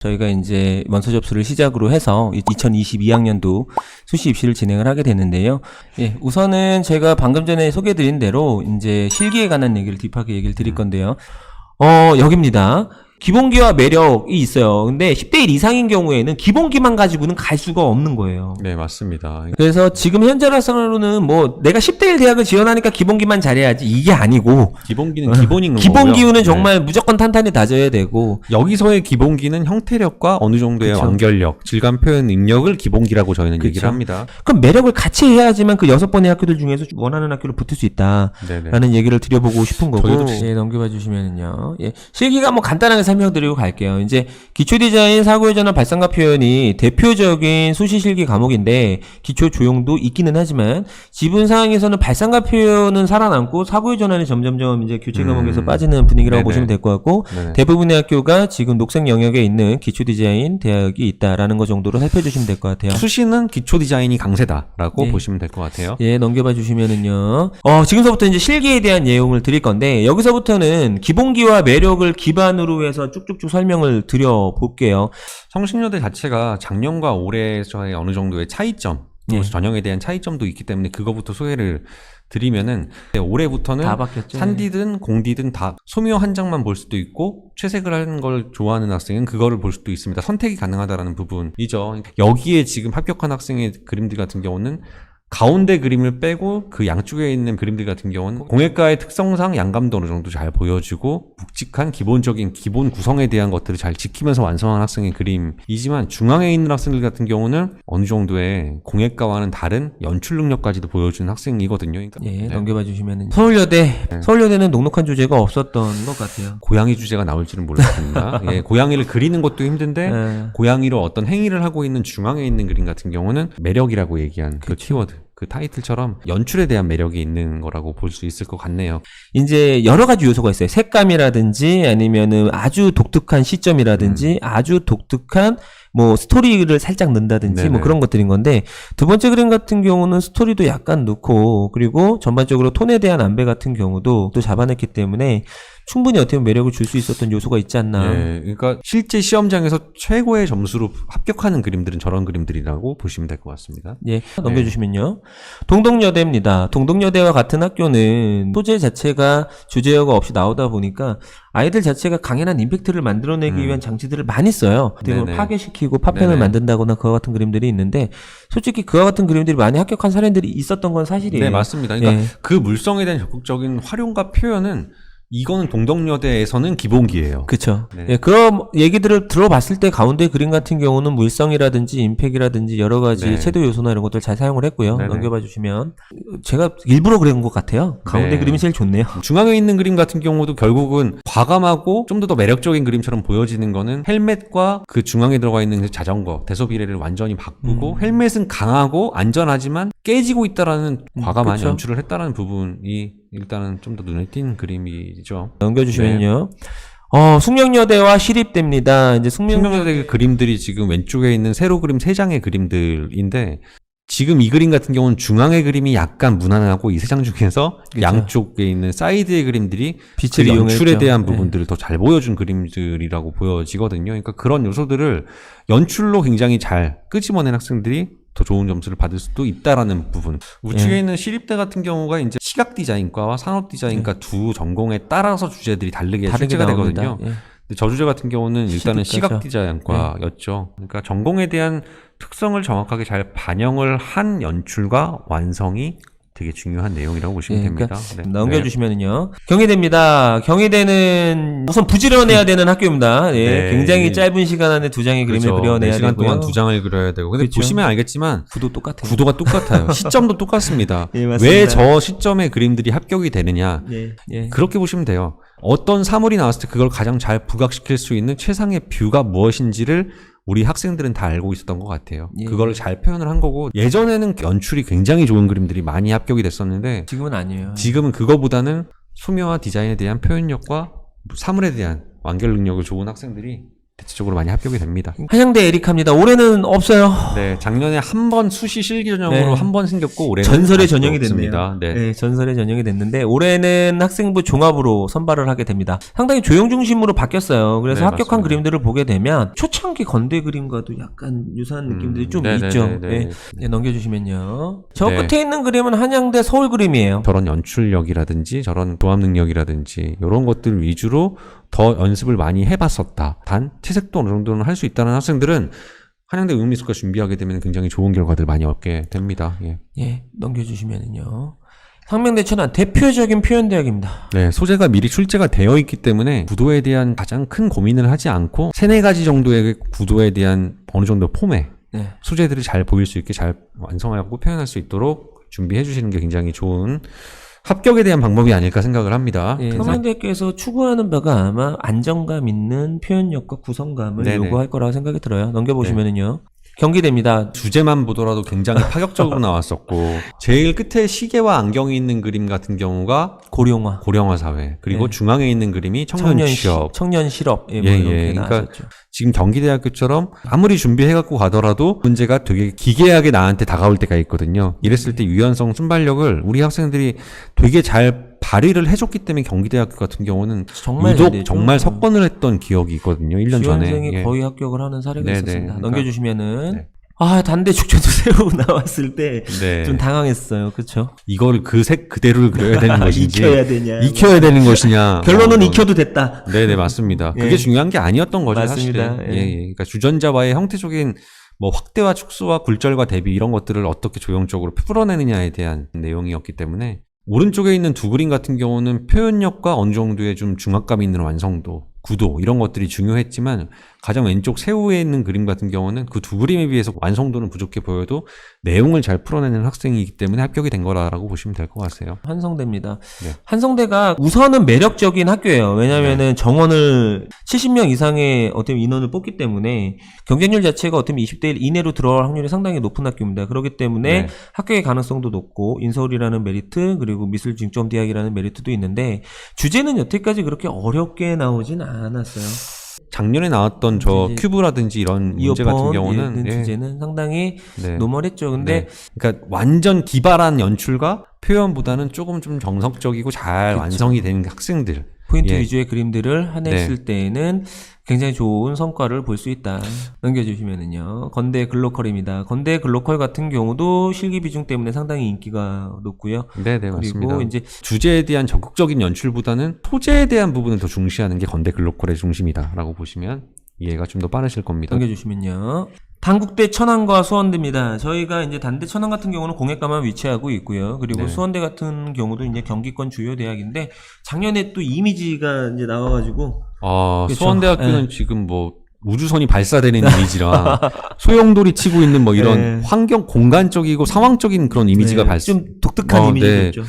저희가 이제 원서 접수를 시작으로 해서 2022학년도 수시 입시를 진행을 하게 됐는데요. 예, 우선은 제가 방금 전에 소개해드린 대로 이제 실기에 관한 얘기를 딥하게 얘기를 드릴 건데요. 여기입니다. 기본기와 매력이 있어요. 근데 10대 1 이상인 경우에는 기본기만 가지고는 갈 수가 없는 거예요. 네, 맞습니다. 그래서 지금 현재로서는 뭐 내가 10대 1 대학을 지원하니까 기본기만 잘해야지 이게 아니고 기본기는 기본인 거고요. 기본기는 정말 무조건 탄탄히 다져야 되고 여기서의 기본기는 형태력과 어느 정도의 그쵸. 완결력, 질감 표현 능력을 기본기라고 저희는 그쵸. 얘기를 합니다. 그럼 매력을 같이 해야지만 그 6번의 학교들 중에서 원하는 학교를 붙을 수 있다라는 네네. 얘기를 드려보고 싶은 거고. 저희도 예, 넘겨봐 주시면은요. 예, 실기가 뭐 간단하게 설명드리고 갈게요. 이제 기초 디자인, 사고의 전환, 발상과 표현이 대표적인 수시 실기 과목인데 기초 조형도 있기는 하지만 지분 상황에서는 발상과 표현은 살아남고 사고의 전환이 점점점 이제 교체 과목에서 빠지는 분위기라고 네네. 보시면 될 것 같고 네네. 대부분의 학교가 지금 녹색 영역에 있는 기초 디자인 대학이 있다라는 것 정도로 살펴주시면 될 것 같아요. 수시는 기초 디자인이 강세다라고 예. 보시면 될 것 같아요. 예, 넘겨봐 주시면은요. 지금서부터 이제 실기에 대한 내용을 드릴 건데, 여기서부터는 기본기와 매력을 기반으로 해서 쭉쭉쭉 설명을 드려볼게요. 성신여대 자체가 작년과 올해의 어느 정도의 차이점, 예. 전형에 대한 차이점도 있기 때문에 그거부터 소개를 드리면은 올해부터는 다 바뀌었죠. 산디든 공디든 다 소묘 한 장만 볼 수도 있고 채색을 하는 걸 좋아하는 학생은 그거를 볼 수도 있습니다. 선택이 가능하다라는 부분이죠. 여기에 지금 합격한 학생의 그림들 같은 경우는 가운데 그림을 빼고 그 양쪽에 있는 그림들 같은 경우는 공예과의 특성상 양감도 어느 정도 잘 보여주고 묵직한 기본적인 기본 구성에 대한 것들을 잘 지키면서 완성한 학생의 그림이지만 중앙에 있는 학생들 같은 경우는 어느 정도의 공예과와는 다른 연출 능력까지도 보여주는 학생이거든요. 그러니까 예, 네. 넘겨봐 주시면은. 서울여대는 녹록한 주제가 없었던 것 같아요. 고양이 주제가 나올 줄은 몰랐습니다. 예, 고양이를 그리는 것도 힘든데 예. 고양이로 어떤 행위를 하고 있는 중앙에 있는 그림 같은 경우는 매력이라고 얘기한 그 키워드. 그 타이틀처럼 연출에 대한 매력이 있는 거라고 볼 수 있을 것 같네요. 이제 여러 가지 요소가 있어요. 색감이라든지 아니면은 아주 독특한 시점이라든지 아주 독특한 뭐 스토리를 살짝 넣는다든지 네네. 뭐 그런 것들인 건데 두 번째 그림 같은 경우는 스토리도 약간 넣고 그리고 전반적으로 톤에 대한 안배 같은 경우도 또 잡아냈기 때문에 충분히 어떻게 보면 매력을 줄 수 있었던 요소가 있지 않나. 예, 그러니까 실제 시험장에서 최고의 점수로 합격하는 그림들은 저런 그림들이라고 보시면 될 것 같습니다. 예, 넘겨주시면요. 동덕여대입니다. 동덕여대와 같은 학교는 소재 자체가 주제어가 없이 나오다 보니까 아이들 자체가 강인한 임팩트를 만들어내기 위한 장치들을 많이 써요. 그리고 네네. 파괴시키고 파편을 네네. 만든다거나 그와 같은 그림들이 있는데 솔직히 그와 같은 그림들이 많이 합격한 사례들이 있었던 건 사실이에요. 네, 맞습니다. 그러니까 예. 그 물성에 대한 적극적인 활용과 표현은 이거는 동덕여대에서는 기본기예요. 그쵸. 네. 예, 그런 얘기들을 들어봤을 때 가운데 그림 같은 경우는 물성이라든지 임팩이라든지 여러 가지 네. 채도 요소나 이런 것들 잘 사용을 했고요. 네네. 넘겨봐 주시면 제가 일부러 그런 것 같아요. 가운데 네. 그림이 제일 좋네요. 중앙에 있는 그림 같은 경우도 결국은 과감하고 좀 더 매력적인 그림처럼 보여지는 거는 헬멧과 그 중앙에 들어가 있는 그 자전거 대소비례를 완전히 바꾸고 헬멧은 강하고 안전하지만 깨지고 있다라는 과감한 그쵸. 연출을 했다라는 부분이 일단은 좀 더 눈에 띈 그림이죠. 넘겨주시면요. 숙명여대와 시립대입니다. 이제 숙명여대 그림들이 지금 왼쪽에 있는 세로 그림 3장의 그림들인데 지금 이 그림 같은 경우는 중앙의 그림이 약간 무난하고 이 3장 중에서 그쵸. 양쪽에 있는 사이드의 그림들이 빛을 그 연출에 이용했죠. 대한 네. 부분들을 더 잘 보여준 그림들이라고 보여지거든요. 그러니까 그런 요소들을 연출로 굉장히 잘 끄집어낸 학생들이 더 좋은 점수를 받을 수도 있다라는 부분. 우측에 예. 있는 시립대 같은 경우가 이제 시각 디자인과와 산업 디자인과 두 전공에 따라서 주제들이 다르게 출제가 나옵니다. 되거든요. 예. 근데 저 주제 같은 경우는 일단은 시립과죠. 시각 디자인과였죠. 그러니까 전공에 대한 특성을 정확하게 잘 반영을 한 연출과 완성이 되게 중요한 내용이라고 보시면 예, 됩니다. 그러니까 네. 넘겨주시면은요. 경희대입니다. 경희대는 우선 부지런해야 되는 학교입니다. 예, 네. 굉장히 짧은 시간 안에 2장의 그림을 그렇죠. 그려내야 4시간 되고요. 동안 2장을 그려야 되고. 근데 그렇죠. 보시면 알겠지만 구도 똑같아요. 구도가 똑같아요. 시점도 똑같습니다. 예, 맞습니다. 왜 저 시점의 그림들이 합격이 되느냐. 예, 예. 그렇게 보시면 돼요. 어떤 사물이 나왔을 때 그걸 가장 잘 부각시킬 수 있는 최상의 뷰가 무엇인지를 우리 학생들은 다 알고 있었던 것 같아요. 예. 그거를 잘 표현을 한 거고 예전에는 연출이 굉장히 좋은 그림들이 많이 합격이 됐었는데 지금은 아니에요. 지금은 그거보다는 소묘와 디자인에 대한 표현력과 사물에 대한 완결 능력을 좋은 학생들이 대체적으로 많이 합격이 됩니다. 한양대 에리카입니다. 올해는 없어요. 네, 작년에 한 번 수시 실기 전형으로 네. 한 번 생겼고 올해는 전설의 아직도 전형이 없습니다. 됐네요. 네. 네, 전설의 전형이 됐는데 올해는 학생부 종합으로 선발을 하게 됩니다. 상당히 조형 중심으로 바뀌었어요. 그래서 네, 합격한 맞습니다. 그림들을 보게 되면 초창기 건대 그림과도 약간 유사한 느낌들이 좀 네네네네. 있죠. 네. 네, 넘겨주시면요. 저 네. 끝에 있는 그림은 한양대 서울 그림이에요. 저런 연출력이라든지 저런 조합 능력이라든지 이런 것들 위주로 더 연습을 많이 해봤었다. 단 채색도 어느 정도는 할 수 있다는 학생들은 한양대 응용미술과 준비하게 되면 굉장히 좋은 결과들 많이 얻게 됩니다. 예. 예, 넘겨주시면은요. 상명대 천안 대표적인 표현대학입니다. 네, 소재가 미리 출제가 되어 있기 때문에 구도에 대한 가장 큰 고민을 하지 않고 3-4가지 정도의 구도에 대한 어느 정도 폼에 네. 소재들이 잘 보일 수 있게 잘 완성하고 표현할 수 있도록 준비해 주시는 게 굉장히 좋은 합격에 대한 방법이 아닐까 생각을 합니다. 예, 그래서 상명대학교에서 추구하는 바가 아마 안정감 있는 표현력과 구성감을 네네. 요구할 거라고 생각이 들어요. 넘겨보시면은요. 경기대입니다. 주제만 보더라도 굉장히 파격적으로 나왔었고 제일 끝에 시계와 안경이 있는 그림 같은 경우가 고령화. 고령화 사회 그리고 네. 중앙에 있는 그림이 청년 취업. 청년 실업. 예, 예, 이렇게 예. 그러니까 나왔었죠. 지금 경기대학교처럼 아무리 준비해갖고 가더라도 문제가 되게 기괴하게 나한테 다가올 때가 있거든요. 이랬을 때 유연성, 순발력을 우리 학생들이 되게 잘 발휘를 해줬기 때문에 경기대학교 같은 경우는 정말 유독 잘 되죠. 정말 석권을 했던 기억이 있거든요. 1년 전에. 지원생이 예. 거의 합격을 하는 사례가 네네. 있었습니다. 그러니까- 넘겨주시면은 네. 아 단대 축제도 새로 나왔을 때 좀 네. 당황했어요. 그렇죠? 이걸 그 색 그대로를 그려야 되는 것인지 익혀야 되냐? 익혀야 되는 것이냐. 결론은 어, 익혀도 됐다. 네네 맞습니다. 예. 그게 중요한 게 아니었던 거죠 맞습니다. 사실은. 예. 예, 예. 그러니까 주전자와의 형태적인 뭐 확대와 축소와 굴절과 대비 이런 것들을 어떻게 조형적으로 풀어내느냐에 대한 내용이었기 때문에 오른쪽에 있는 두 그림 같은 경우는 표현력과 어느 정도의 좀 중압감 있는 완성도, 구도 이런 것들이 중요했지만 가장 왼쪽 새우에 있는 그림 같은 경우는 그 두 그림에 비해서 완성도는 부족해 보여도 내용을 잘 풀어내는 학생이기 때문에 합격이 된 거라고 보시면 될 것 같아요. 한성대입니다. 네. 한성대가 우선은 매력적인 학교예요. 왜냐면은 정원을 70명 이상의 어떤 인원을 뽑기 때문에 경쟁률 자체가 어떤 20대 1 이내로 들어갈 확률이 상당히 높은 학교입니다. 그렇기 때문에 네. 합격의 가능성도 높고 인서울이라는 메리트 그리고 미술 중점 대학이라는 메리트도 있는데 주제는 여태까지 그렇게 어렵게 나오진 않았어요. 작년에 나왔던 저 이제 큐브라든지 이런 문제 같은 경우는 예. 주제는 상당히 네. 노멀했죠. 근데 네. 그러니까 완전 기발한 연출과 표현보다는 조금 좀 정석적이고 잘 그쵸. 완성이 된 학생들. 포인트 예. 위주의 그림들을 해냈을 때에는 굉장히 좋은 성과를 볼 수 있다. 넘겨주시면은요. 건대 글로컬입니다. 건대 글로컬 같은 경우도 실기 비중 때문에 상당히 인기가 높고요. 네네 그리고 맞습니다. 이제 주제에 대한 적극적인 연출보다는 소재에 대한 부분을 더 중시하는 게 건대 글로컬의 중심이다라고 보시면 이해가 좀 더 빠르실 겁니다. 넘겨주시면요. 단국대 천안과 수원대입니다. 저희가 이제 단대 천안 같은 경우는 공예과만 위치하고 있고요. 그리고 네. 수원대 같은 경우도 이제 경기권 주요 대학인데 작년에 또 이미지가 이제 나와가지고 그렇죠. 수원대학교는 지금 뭐 우주선이 발사되는 이미지라 소용돌이 치고 있는 뭐 이런 네. 환경 공간적이고 상황적인 그런 이미지가 좀 독특한 이미지였죠.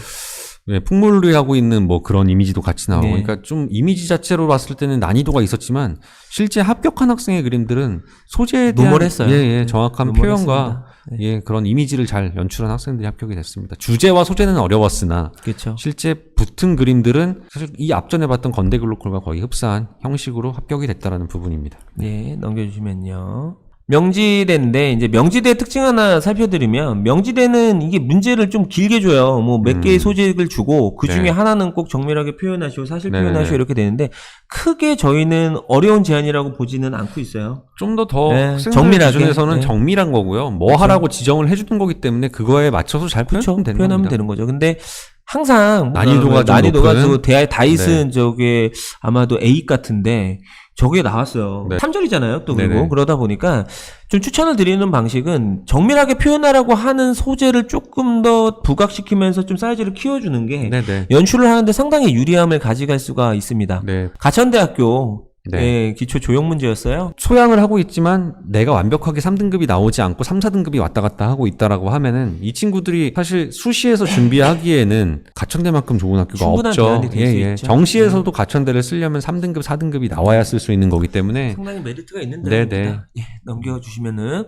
네, 풍물을 하고 있는 뭐 그런 이미지도 같이 나오고, 네. 그러니까 좀 이미지 자체로 봤을 때는 난이도가 있었지만 실제 합격한 학생의 그림들은 소재에 대한 노멀했어요. 예, 정확한 노멀했습니다. 표현과 네. 예, 그런 이미지를 잘 연출한 학생들이 합격이 됐습니다. 주제와 소재는 어려웠으나 그렇죠. 실제 붙은 그림들은 사실 이 앞전에 봤던 건대 글로컬과 거의 흡사한 형식으로 합격이 됐다라는 부분입니다. 네, 넘겨주시면요. 명지대인데 이제 명지대 특징 하나 살펴드리면 명지대는 이게 문제를 좀 길게 줘요. 뭐 몇 개의 소재를 주고 그 중에 네. 하나는 꼭 정밀하게 표현하시오, 사실 네네네. 표현하시오 이렇게 되는데 크게 저희는 어려운 제안이라고 보지는 않고 있어요. 좀 더 네, 학생들 정밀하게. 기준에서는 네. 정밀한 거고요. 뭐 하라고 지정을 해주는 거기 때문에 그거에 맞춰서 잘 그렇죠. 표현하면 되는 표현하면 겁니다. 되는 거죠. 근데 항상 난이도가 좀 난이도가 높은? 또 대학 다이슨 저게 아마도 A 같은데 저게 나왔어요. 네. 3절이잖아요. 또 그리고 네네. 그러다 보니까 좀 추천을 드리는 방식은 정밀하게 표현하라고 하는 소재를 조금 더 부각시키면서 좀 사이즈를 키워주는 게 네네. 연출을 하는데 상당히 유리함을 가져갈 수가 있습니다. 네. 가천대학교 네. 기초 조형 문제였어요. 소양을 하고 있지만 내가 완벽하게 3등급이 나오지 않고 3, 4등급이 왔다 갔다 하고 있다라고 하면은 이 친구들이 사실 수시에서 준비하기에는 가천대만큼 좋은 학교가 충분한 없죠. 대안이 될수 있죠. 정시에서도 가천대를 쓰려면 3등급, 4등급이 나와야 쓸 수 있는 거기 때문에 상당히 메리트가 있는 네네. 대학입니다. 예, 넘겨주시면은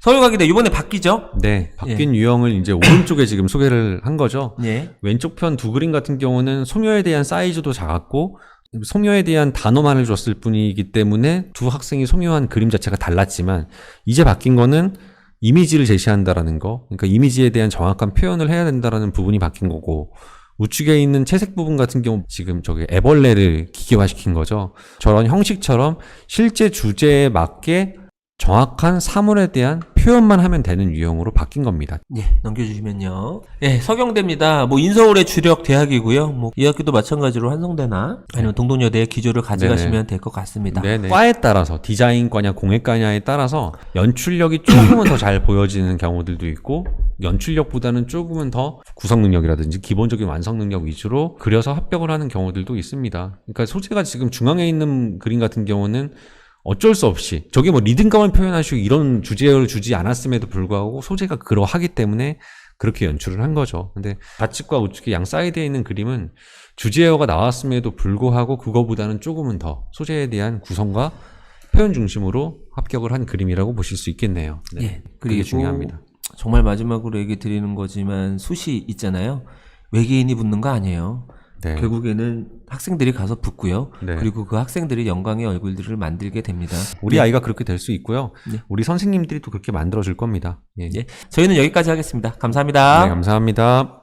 서울과기대 이번에 바뀌죠? 네, 바뀐 유형을 이제 오른쪽에 지금 소개를 한 거죠. 예. 왼쪽 편 두 그림 같은 경우는 소묘에 대한 사이즈도 작았고 소묘에 대한 단어만을 줬을 뿐이기 때문에 두 학생이 소묘한 그림 자체가 달랐지만 이제 바뀐 거는 이미지를 제시한다라는 거, 그러니까 이미지에 대한 정확한 표현을 해야 된다라는 부분이 바뀐 거고, 우측에 있는 채색 부분 같은 경우 지금 저기 애벌레를 기계화시킨 거죠. 저런 형식처럼 실제 주제에 맞게 정확한 사물에 대한 표현만 하면 되는 유형으로 바뀐 겁니다. 예, 넘겨주시면요. 예, 서경대입니다. 뭐 인서울의 주력 대학이고요. 뭐 이 학교도 마찬가지로 한성대나 아니면 동동여대의 기조를 가져가시면 될 것 같습니다. 네네. 과에 따라서 디자인과냐 공예과냐에 따라서 연출력이 조금은 더 잘 보여지는 경우들도 있고 연출력보다는 조금은 더 구성 능력이라든지 기본적인 완성 능력 위주로 그려서 합격을 하는 경우들도 있습니다. 그러니까 소재가 지금 중앙에 있는 그림 같은 경우는 어쩔 수 없이 저게 뭐 리듬감을 표현하시고 이런 주제를 주지 않았음에도 불구하고 소재가 그러하기 때문에 그렇게 연출을 한 거죠. 근데 좌측과 우측의 양 사이드에 있는 그림은 주제어가 나왔음에도 불구하고 그거보다는 조금은 더 소재에 대한 구성과 표현 중심으로 합격을 한 그림이라고 보실 수 있겠네요. 네. 예, 그게 중요합니다. 정말 마지막으로 얘기 드리는 거지만 숱이 있잖아요. 외계인이 붙는 거 아니에요. 네. 결국에는 학생들이 가서 붙고요. 네. 그리고 그 학생들이 영광의 얼굴들을 만들게 됩니다. 우리 아이가 그렇게 될 수 있고요. 네. 우리 선생님들이 또 그렇게 만들어줄 겁니다. 예. 예, 저희는 여기까지 하겠습니다. 감사합니다. 네, 감사합니다.